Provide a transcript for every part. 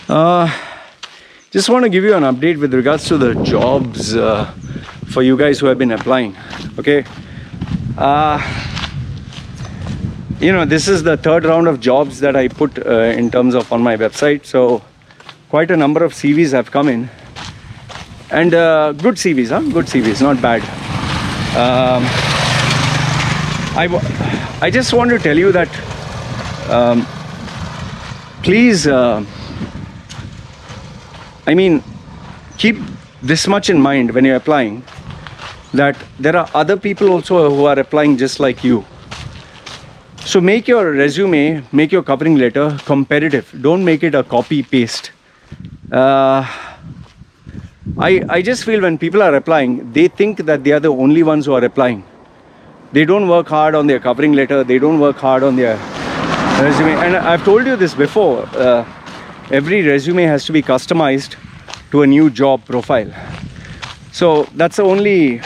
Uh, just want to give you an update with regards to the jobs for you guys who have been applying. Okay. This is the third round of jobs that I put in terms of on my website. So quite a number of CVs have come in, and good CVs, Good CVs, not bad. I just want to tell you that please, keep this much in mind when you're applying, that there are other people also who are applying just like you. So make your resume, make your covering letter competitive. Don't make it a copy paste. I just feel when people are applying, they think that they are the only ones who are applying. They don't work hard on their covering letter. They don't work hard on their resume. And I've told you this before. Every resume has to be customized to a new job profile. So that's the only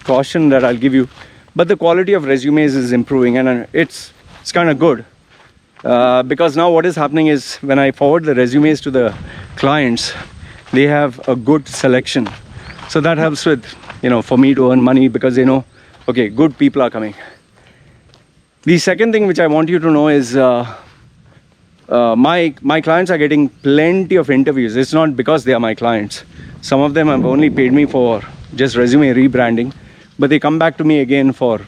caution that I'll give you. But the quality of resumes is improving, and it's kind of good. Because now what is happening is, when I forward the resumes to the clients, they have a good selection. So that helps with, for me to earn money, because they know, okay, good people are coming. The second thing which I want you to know is my clients are getting plenty of interviews. It's not because they are my clients. Some of them have only paid me for just resume rebranding, but they come back to me again for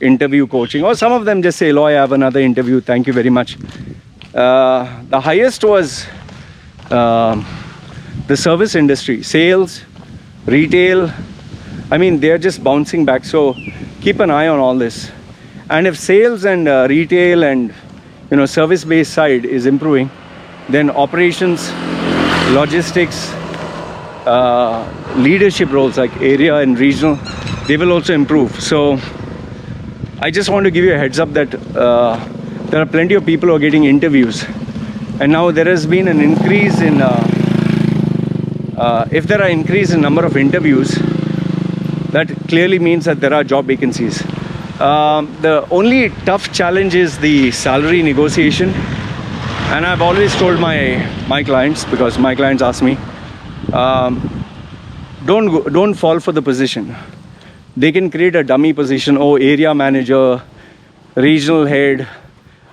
interview coaching, or some of them just say, "Loy, I have another interview, thank you very much." The highest was the service industry, sales, retail. They're just bouncing back. So keep an eye on all this. And if sales and retail and service-based side is improving, then operations, logistics, leadership roles like area and regional, they will also improve. So I just want to give you a heads up that there are plenty of people who are getting interviews, and now there has been an increase in if there are increase in number of interviews, that clearly means that there are job vacancies. The only tough challenge is the salary negotiation, and I've always told my clients, because my clients ask me, don't fall for the position. They can create a dummy position. Oh, area manager, regional head,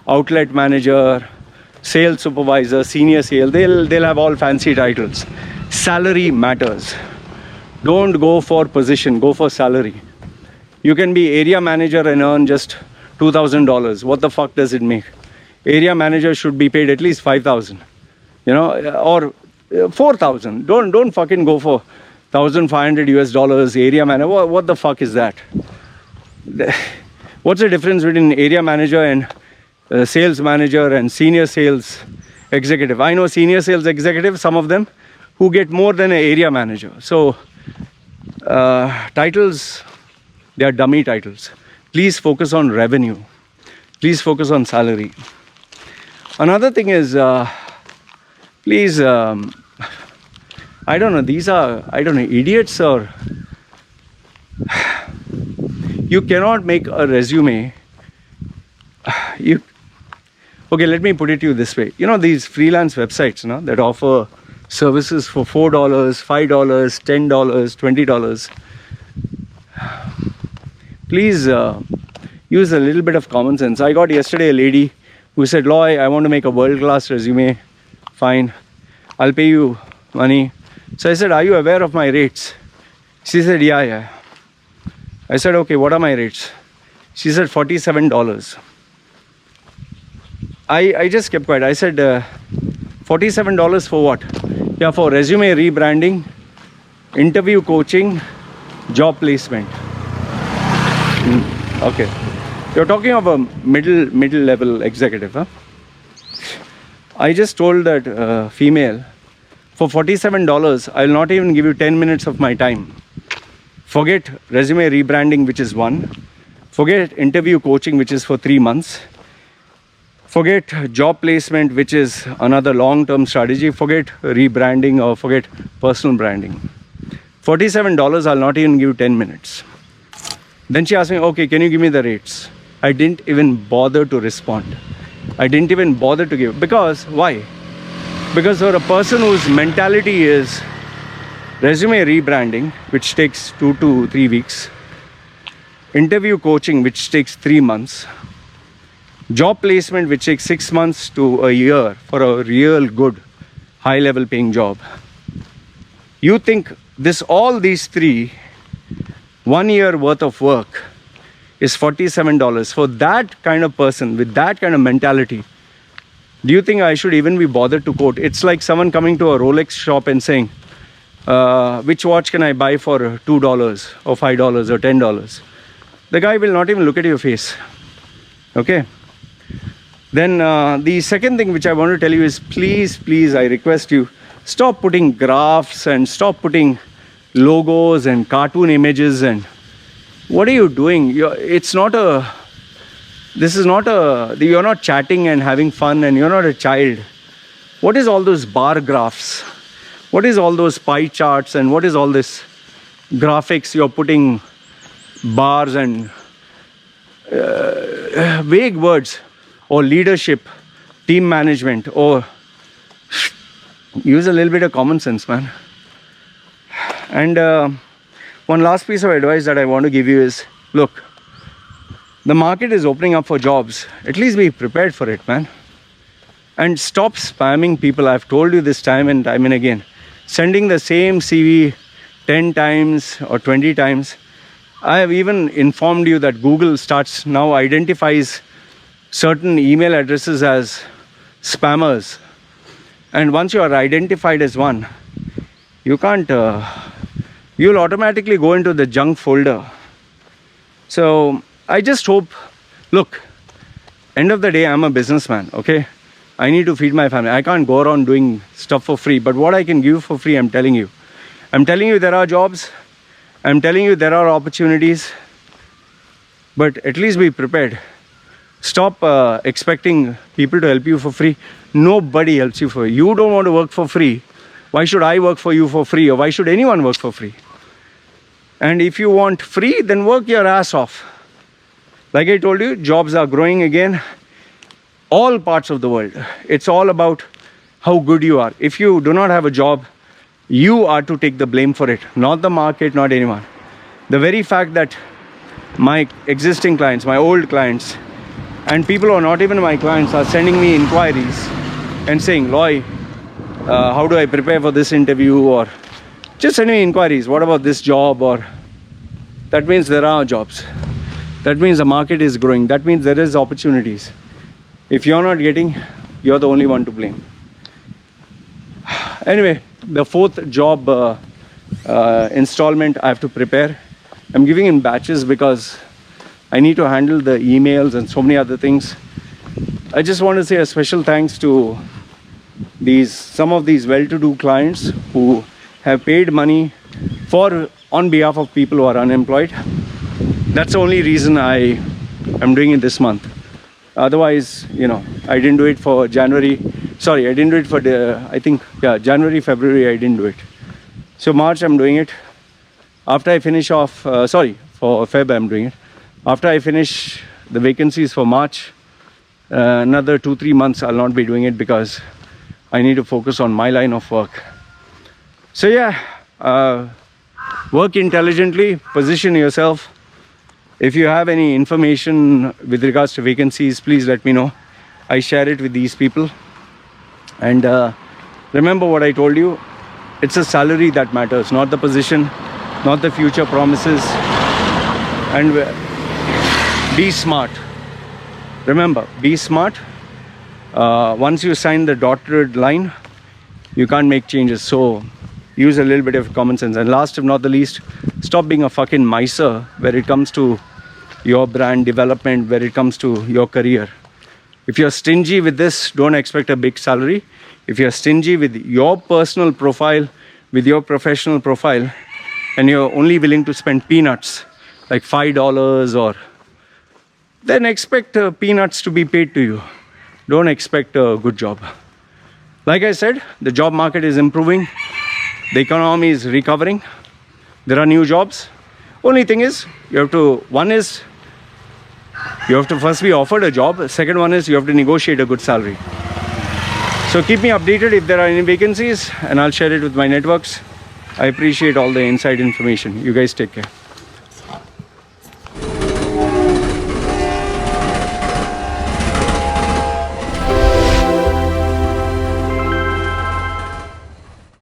outlet manager, sales supervisor, senior sales. They'll have all fancy titles. Salary matters. Don't go for position, go for salary. You can be area manager and earn just $2,000. What the fuck does it make? Area manager should be paid at least $5,000, or $4,000. Don't fucking go for $1,500 area manager. What the fuck is that? What's the difference between area manager and sales manager and senior sales executive? I know senior sales executive, some of them, who get more than an area manager. So titles, they are dummy titles. Please focus on revenue. Please focus on salary. Another thing is, please, I don't know, these are, idiots, or you cannot make a resume. Okay, let me put it to you this way. These freelance websites, that offer services for $4, $5, $10, $20. Please use a little bit of common sense. I got yesterday a lady who said, "Loy, I want to make a world-class resume." Fine, I'll pay you money. So I said, "Are you aware of my rates?" She said, yeah. I said, "Okay, what are my rates?" She said, $47. I just kept quiet. I said, $47 for what? Yeah, for resume rebranding, interview coaching, job placement. Okay. You're talking of a middle level executive, huh? I just told that female, for $47, I'll not even give you 10 minutes of my time. Forget resume rebranding, which is one. Forget interview coaching, which is for 3 months. Forget job placement, which is another long-term strategy. Forget rebranding, or forget personal branding. $47, I'll not even give you 10 minutes. Then she asked me, "Okay, can you give me the rates?" I didn't even bother to respond. I didn't even bother to give. Because why? Because for a person whose mentality is resume rebranding, which takes 2 to 3 weeks, interview coaching, which takes 3 months, job placement, which takes 6 months to a year for a real good high level paying job. You think all these three, 1 year worth of work is $47. For that kind of person with that kind of mentality, do you think I should even be bothered to quote? It's like someone coming to a Rolex shop and saying, which watch can I buy for $2 or $5 or $10? The guy will not even look at your face. Okay. Then the second thing which I want to tell you is, please, I request you, stop putting graphs and stop putting logos and cartoon images. And what are you doing? You're not chatting and having fun, and you're not a child. What is all those bar graphs? What is all those pie charts, and what is all this graphics you're putting bars and vague words, or leadership, team management, or use a little bit of common sense, man. And one last piece of advice that I want to give you is, look, the market is opening up for jobs. At least be prepared for it, man. And stop spamming people. I've told you this time and time and again. Sending the same CV 10 times or 20 times. I have even informed you that Google now identifies certain email addresses as spammers. And once you are identified as one, you can't, you'll automatically go into the junk folder. So I just hope, look, end of the day, I'm a businessman, okay? I need to feed my family. I can't go around doing stuff for free. But what I can give for free, I'm telling you. I'm telling you there are jobs. I'm telling you there are opportunities. But at least be prepared. Stop expecting people to help you for free. Nobody helps you for free. You don't want to work for free. Why should I work for you for free? Or why should anyone work for free? And if you want free, then work your ass off. Like I told you, jobs are growing again. All parts of the world. It's all about how good you are. If you do not have a job, you are to take the blame for it. Not the market, not anyone. The very fact that my existing clients, my old clients, and people who are not even my clients are sending me inquiries and saying, Loy, how do I prepare for this interview? Or just sending me inquiries. What about this job? Or that means there are jobs. That means the market is growing. That means there is opportunities. If you're not getting, you're the only one to blame. Anyway, the fourth job installment I have to prepare. I'm giving in batches because I need to handle the emails and so many other things. I just want to say a special thanks to some of these well-to-do clients who have paid money on behalf of people who are unemployed. That's the only reason I am doing it this month. Otherwise, I didn't do it for January. Sorry, I didn't do it for January, February, I didn't do it. So March, I'm doing it. After I finish off, for Feb, I'm doing it. After I finish the vacancies for March, another 2-3 months, I'll not be doing it because I need to focus on my line of work. So work intelligently, position yourself. If you have any information with regards to vacancies, please let me know. I share it with these people. And remember what I told you, it's a salary that matters, not the position, not the future promises. And be smart. Remember, be smart. Once you sign the dotted line, you can't make changes. So use a little bit of common sense. And last but not the least, stop being a fucking miser where it comes to your brand development, where it comes to your career. If you're stingy with this, don't expect a big salary. If you're stingy with your personal profile, with your professional profile, and you're only willing to spend peanuts, like $5 or, then expect peanuts to be paid to you. Don't expect a good job. Like I said, the job market is improving. The economy is recovering. There are new jobs. Only thing is, you have to first be offered a job. Second one is you have to negotiate a good salary. So keep me updated if there are any vacancies, and I'll share it with my networks. I appreciate all the inside information. You guys take care.